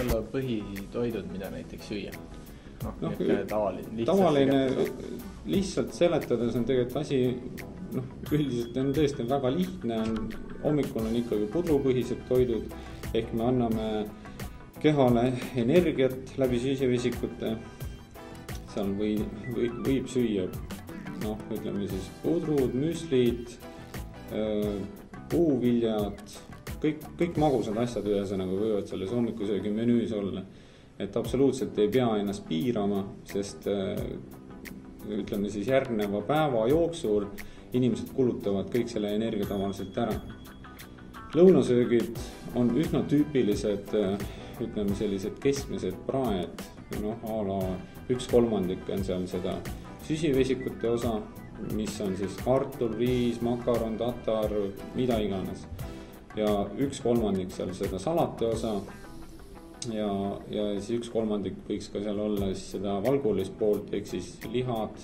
olla põhitoidud, mida näiteks süüa? Tavaline lihtsalt seletades on tegelikult asi, üldiselt on tõesti väga lihtne, hommikul on ikkagi pudrupõhised toidud, ehk me anname kehale energiat läbi süsivesikute, seal võib süüa, ütleme siis pudrud, müslid, puuviljad, kõik magusad asjad ühesõnaga võivad selles hommikusöögi menüüs olla. Et absoluutselt ei pea ennast piirama, sest ütleme siis järgneva päeva jooksul inimesed kulutavad kõik selle energia tavaliselt ära. Lõunasöögid on üsna tüüpilised, ütleme sellised keskmised praed, a la 1/3 on seal seda süsivesikute osa, mis on siis kartul, riis, makaron, tatar, mida iganes. Ja 1/3 seal seda salati osa ja siis 1/3 võiks ka seal olla siis seda valgulist poolt, ehk siis lihad,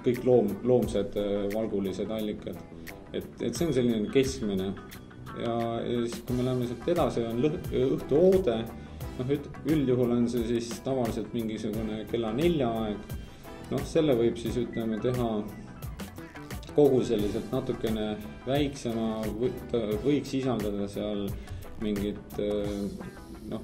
kõik loomsed valgulised allikad. Et see on selline keskmine. Ja siis kui me läheme sealt edasi, on õhtuoode, üldjuhul on see siis tavaliselt mingisugune kella 4 aeg. Selle võib siis ütleme teha kogu selliselt natukene väiksema, võiks sisaldada seal mingid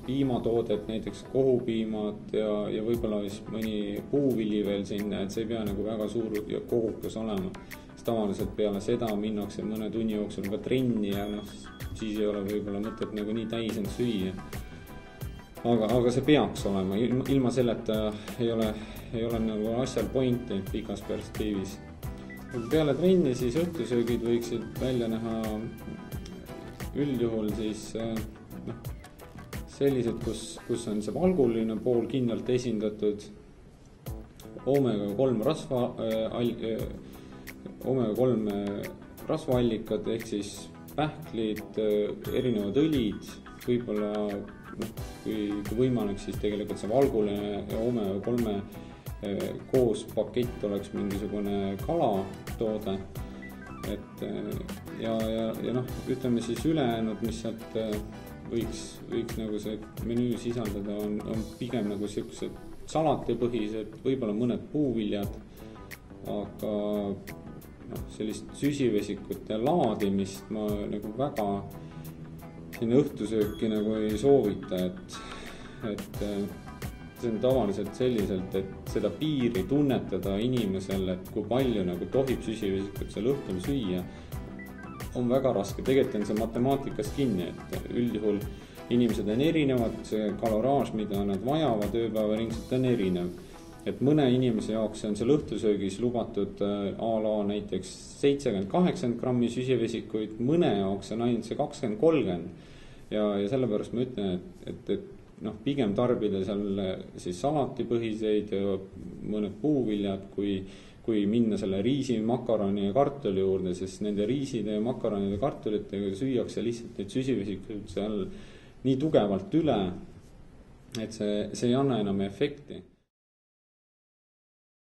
piimatoodet, näiteks kohupiimad ja võib-olla siis mõni puuvili veel sinna, et see ei pea nagu väga suur ja kogukas olema. Sest tavaliselt peale seda minnakse mõne tunni jooksul ka trenni ja siis ei ole võib-olla mõtet nagu nii täis end süüa. Aga see peaks olema, ilma selleta ei ole nagu asjal pointi pikas perspektiivis. Peale trenni siis õhtusöögid võiksid välja näha üldjuhul siis sellised, kus on see valguline pool kindlalt esindatud, omega-3 rasvaallikad ehk siis pähklid, erinevad õlid, võib-olla kui võimalik, siis tegelikult see valguline ja omega-3 koos pakett oleks mingisugune kalatoode. Ja ütleme siis ülejäänud, mis sealt võiks nagu see menüü sisaldada, on pigem nagu sellised salatipõhised, võib-olla mõned puuviljad, aga sellist süsivesikute laadimist ma nagu väga sinna õhtusööki nagu ei soovita, et see on tavaliselt selliselt, et seda piiri tunnetada inimesel, et kui palju nagu tohib süsivesikut seal õhtul süüa, on väga raske. Tegelikult on see matemaatikas kinni, et üldjuhul inimesed on erinevad, see kaloraaž, mida nad vajavad ööpäevaringselt, on erinev. Et mõne inimese jaoks on seal õhtusöögis lubatud a la näiteks 70-80 grammi süsivesikuid, mõne jaoks on ainult see 20-30 ja sellepärast ma ütlen, et pigem tarbida seal siis salatipõhiseid ja mõned puuviljad, kui minna selle riisi, makaroni ja kartuli juurde, sest nende riiside ja makaronide ja kartulitega süüakse lihtsalt neid süsivesikuid seal nii tugevalt üle, et see ei anna enam efekti.